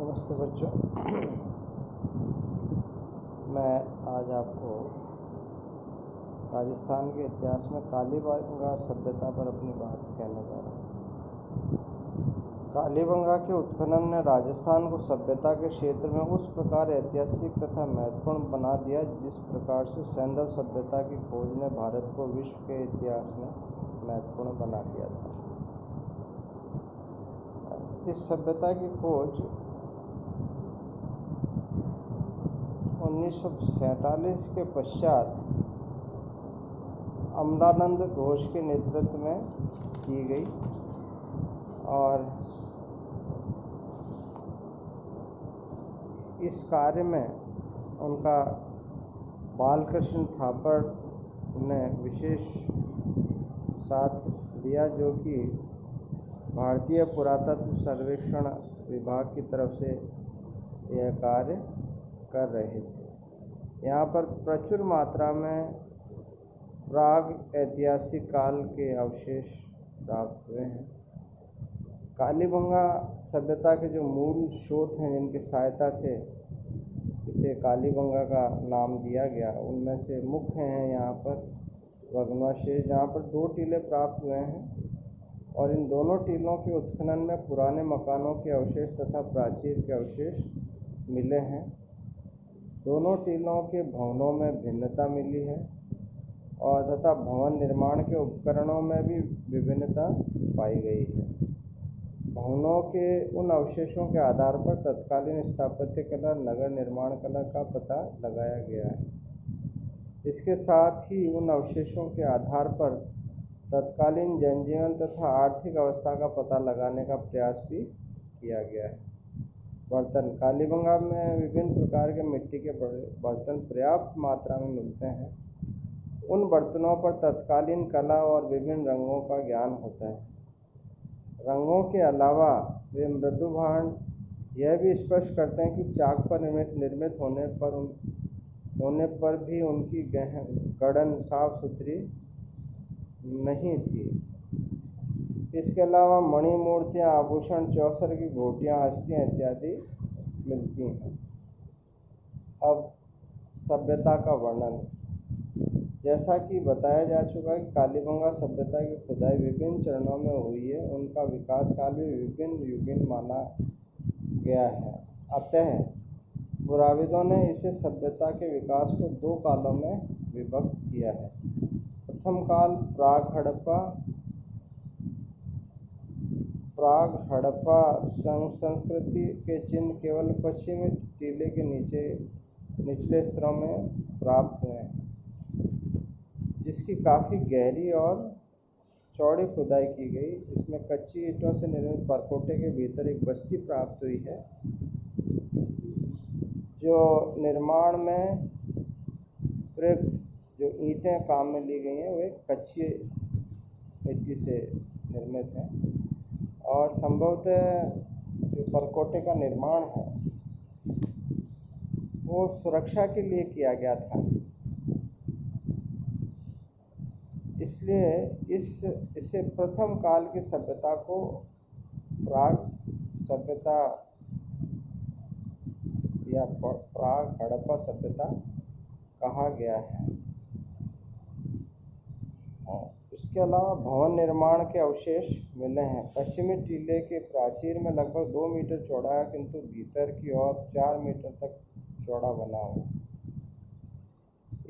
नमस्ते बच्चों। मैं आज आपको राजस्थान के इतिहास में कालीबंगा सभ्यता पर अपनी बात कहने जा रहा हूँ। कालीबंगा के उत्खनन ने राजस्थान को सभ्यता के क्षेत्र में उस प्रकार ऐतिहासिक तथा महत्वपूर्ण बना दिया जिस प्रकार से सैंधव सभ्यता की खोज ने भारत को विश्व के इतिहास में महत्वपूर्ण बना दिया था। इस सभ्यता की खोज 1947 के पश्चात अमरानंद घोष के नेतृत्व में की गई और इस कार्य में उनका बालकृष्ण थापर ने विशेष साथ दिया, जो कि भारतीय पुरातत्व सर्वेक्षण विभाग की तरफ से यह कार्य कर रहे थे। यहाँ पर प्रचुर मात्रा में प्राग ऐतिहासिक काल के अवशेष प्राप्त हुए हैं। कालीबंगा सभ्यता के जो मूल स्रोत हैं जिनकी सहायता से इसे कालीबंगा का नाम दिया गया, उनमें से मुख्य हैं यहाँ पर भग्नावशेष, जहाँ पर 2 टीले प्राप्त हुए हैं और इन दोनों टीलों के उत्खनन में पुराने मकानों के अवशेष तथा प्राचीर के अवशेष मिले हैं। दोनों टीलों के भवनों में भिन्नता मिली है और तथा भवन निर्माण के उपकरणों में भी विभिन्नता पाई गई है। भवनों के उन अवशेषों के आधार पर तत्कालीन स्थापत्य कला, नगर निर्माण कला का पता लगाया गया है। इसके साथ ही उन अवशेषों के आधार पर तत्कालीन जनजीवन तथा आर्थिक अवस्था का पता लगाने का प्रयास भी किया गया है। बर्तन कालीबंगा में विभिन्न प्रकार के मिट्टी के बर्तन पर्याप्त मात्रा में मिलते हैं। उन बर्तनों पर तत्कालीन कला और विभिन्न रंगों का ज्ञान होता है। रंगों के अलावा वे मृदु भाण यह भी स्पष्ट करते हैं कि चाक पर निर्मित होने पर भी उनकी गढ़न साफ सुथरी नहीं थी। इसके अलावा मणि मूर्तियाँ, आभूषण, चौसर की घोटियाँ, हस्तियाँ इत्यादि मिलती हैं। अब सभ्यता का वर्णन। जैसा कि बताया जा चुका है कि कालीबंगा सभ्यता की खुदाई विभिन्न चरणों में हुई है। उनका विकास काल भी विभिन्न युगीन माना गया है। अतः पुराविदों ने इसे सभ्यता के विकास को 2 कालों में विभक्त किया है। प्रथम काल प्राग हड़प्पा संस्कृति के चिन्ह केवल पश्चिमी टीले के निचले स्तरों में प्राप्त हुए हैं, जिसकी काफ़ी गहरी और चौड़ी खुदाई की गई। इसमें कच्ची ईंटों से निर्मित परकोटे के भीतर एक बस्ती प्राप्त हुई है, जो निर्माण में प्रयुक्त जो ईंटें काम में ली गई हैं वे कच्ची मिट्टी से निर्मित हैं और संभवतः जो परकोटे का निर्माण है वो सुरक्षा के लिए किया गया था। इसलिए इसे प्रथम काल की सभ्यता को प्राग सभ्यता या प्राग हड़प्पा सभ्यता कहा गया है। इसके अलावा भवन निर्माण के अवशेष मिले हैं। पश्चिमी टीले के प्राचीर में लगभग 2 मीटर चौड़ा है, किंतु भीतर की ओर 4 मीटर तक चौड़ा बना हुआ।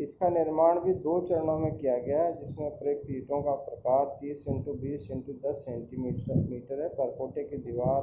इसका निर्माण भी 2 चरणों में किया गया है, जिसमें प्रयुक्त ईंटों का प्रकार 30 × 20 × 10 सेंटीमीटर है। परकोटे की दीवार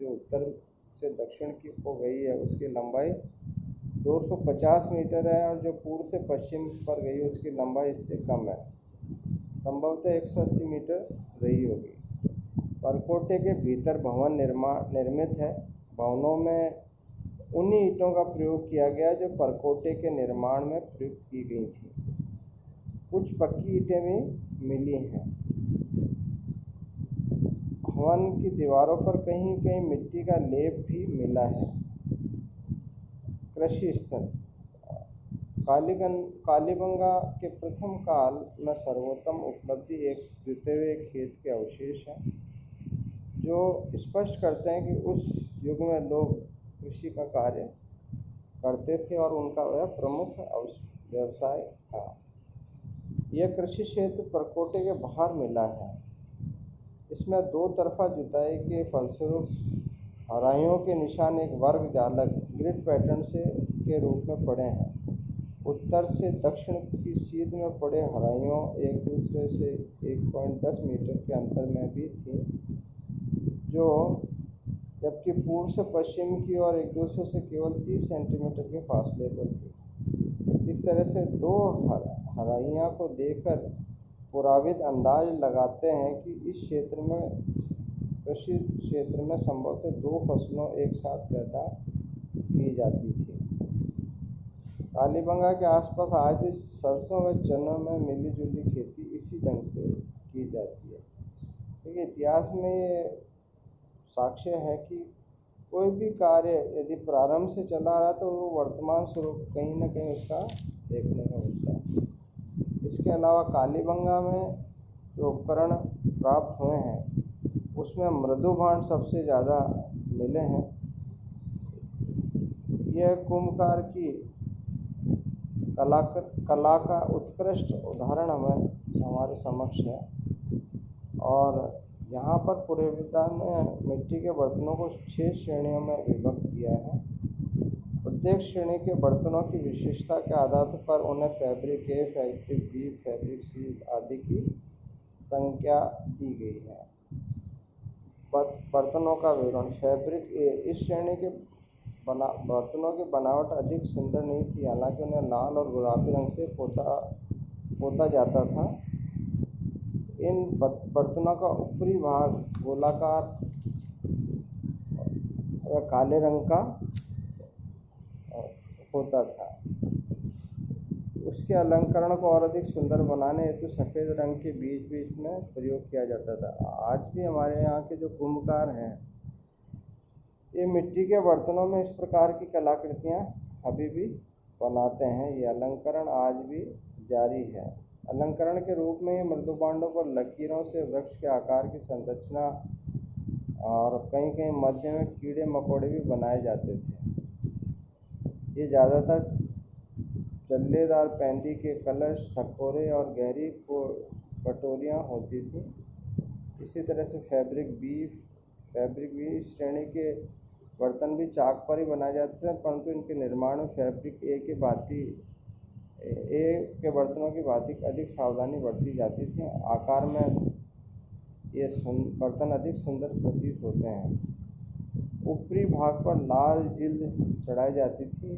जो उत्तर से दक्षिण की को गई है उसकी लंबाई 250 मीटर है और जो पूर्व से पश्चिम पर गई उसकी लंबाई इससे कम है, संभवतः 180 मीटर रही होगी। परकोटे के भीतर भवन निर्मित है। भवनों में उन्हीं ईंटों का प्रयोग किया गया जो परकोटे के निर्माण में प्रयुक्त की गई थी। कुछ पक्की ईंटें भी मिली हैं। भवन की दीवारों पर कहीं कहीं मिट्टी का लेप भी मिला है। कृषि स्थल कालीबंगा के प्रथम काल में सर्वोत्तम उपलब्धि एक जुते हुए खेत के अवशेष हैं, जो स्पष्ट करते हैं कि उस युग में लोग कृषि का कार्य करते थे और उनका वह प्रमुख व्यवसाय था। यह कृषि क्षेत्र परकोटे के बाहर मिला है। इसमें दो तरफा जुताई के फलस्वरूप हराइयों के निशान एक वर्ग जालक ग्रिड पैटर्न से के रूप में पड़े हैं। उत्तर से दक्षिण की सीध में पड़े हराइयों एक दूसरे से 1.10 मीटर के अंतर में भी थी, जबकि पूर्व से पश्चिम की ओर एक दूसरे से केवल 30 सेंटीमीटर के फासले पर थी। इस तरह से दो हराइयाँ को देखकर पुराविद अंदाज लगाते हैं कि इस क्षेत्र में कृषि क्षेत्र में संभवतः दो फसलों एक साथ पैदा की जाती थी। कालीबंगा के आसपास आज भी सरसों व चनों में मिलीजुली खेती इसी ढंग से की जाती है। देखिए, इतिहास में ये साक्ष्य है कि कोई भी कार्य यदि प्रारंभ से चला रहा तो वो वर्तमान स्वरूप कहीं न कहीं उसका देखने को मिलता है। इसके अलावा कालीबंगा में जो उपकरण प्राप्त हुए हैं उसमें मृदुभांड सबसे ज़्यादा मिले हैं। यह कुम्भकार की कला का उत्कृष्ट उदाहरण हमारे समक्ष है। और यहाँ पर पुराविदान ने मिट्टी के बर्तनों को 6 श्रेणियों में विभक्त किया है। प्रत्येक श्रेणी के बर्तनों की विशेषता के आधार पर उन्हें फैब्रिक ए, फैब्रिक बी, फैब्रिक सी आदि की संख्या दी गई है। बर्तनों का विवरण। फैब्रिक ए, इस श्रेणी के बर्तनों की बनावट अधिक सुंदर नहीं थी, हालांकि उन्हें लाल और गुलाबी रंग से पोता जाता था। इन बर्तनों का ऊपरी भाग गोलाकार व काले रंग का होता था। उसके अलंकरण को और अधिक सुंदर बनाने हेतु सफ़ेद रंग के बीच बीच में प्रयोग किया जाता था। आज भी हमारे यहाँ के जो कुम्भकार हैं ये मिट्टी के बर्तनों में इस प्रकार की कलाकृतियाँ अभी भी बनाते हैं। ये अलंकरण आज भी जारी है। अलंकरण के रूप में ये मृदुभांडों पर लकीरों से वृक्ष के आकार की संरचना और कहीं कहीं मध्य में कीड़े मकोड़े भी बनाए जाते थे। ये ज़्यादातर चल्लेदार पेंदी के कलश, सकोरे और गहरी कटोरियाँ होती थी। इसी तरह से फैब्रिक बी श्रेणी के बर्तन भी चाक पर ही बनाए जाते हैं, परंतु इनके निर्माण में फैब्रिक ए के बर्तनों की भांति अधिक सावधानी बरती जाती थी। आकार में ये बर्तन अधिक सुंदर प्रतीत होते हैं। ऊपरी भाग पर लाल जिल्द चढ़ाई जाती थी।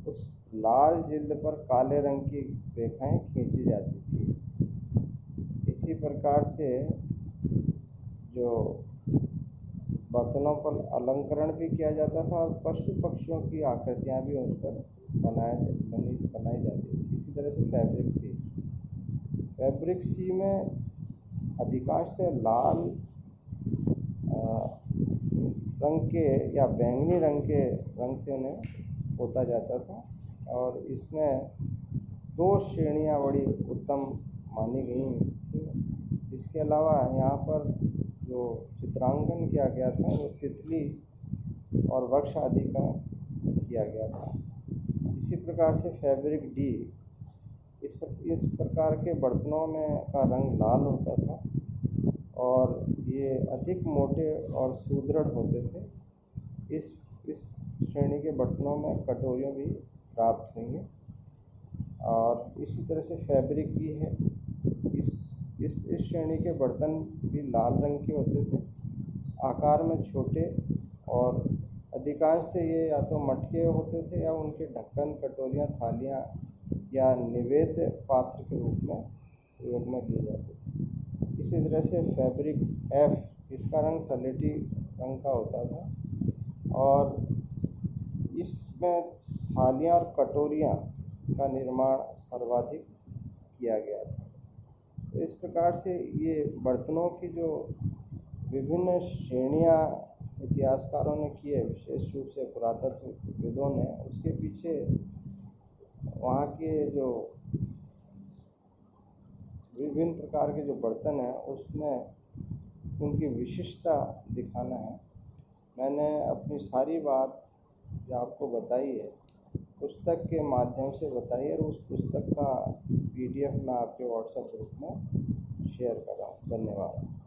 उस लाल जिल्द पर काले रंग की रेखाएं खींची जाती थी। इसी प्रकार से जो बर्तनों पर अलंकरण भी किया जाता था और पशु पक्षियों की आकृतियाँ भी उन पर बनाई जाती थी। इसी तरह से फैब्रिक सी में अधिकांशतः लाल रंग के या बैंगनी रंग से उन्हें पोता जाता था और इसमें 2 श्रेणियाँ बड़ी उत्तम मानी गई थी। इसके अलावा यहाँ पर जो चित्रांकन किया गया था वो तितली और वृक्ष आदि का किया गया था। इसी प्रकार से फैब्रिक डी, इस प्रकार के बर्तनों में का रंग लाल होता था और ये अधिक मोटे और सुदृढ़ होते थे। इस श्रेणी के बर्तनों में कटोरियाँ भी प्राप्त हुई हैं। और इसी तरह से फैब्रिक भी है। इस श्रेणी के बर्तन भी लाल रंग के होते थे, आकार में छोटे और अधिकांशतः ये या तो मटके होते थे या उनके ढक्कन, कटोरियाँ, थालियाँ या निवेद्य पात्र के रूप में प्रयोग में किए जाते थे। इसी तरह से फैब्रिक एफ, इसका रंग सलेटी रंग का होता था और इसमें थालियाँ और कटोरियाँ का निर्माण सर्वाधिक किया गया था। तो इस प्रकार से ये बर्तनों की जो विभिन्न श्रेणियाँ इतिहासकारों ने की है, विशेष रूप से पुरातत्वविदों ने, उसके पीछे वहाँ के जो विभिन्न प्रकार के जो बर्तन हैं उसमें उनकी विशिष्टता दिखाना है। मैंने अपनी सारी बात जो आपको बताई है पुस्तक के माध्यम से बताई है, और उस पुस्तक का PDF मैं आपके व्हाट्सएप ग्रुप में शेयर कर रहा हूँ। धन्यवाद।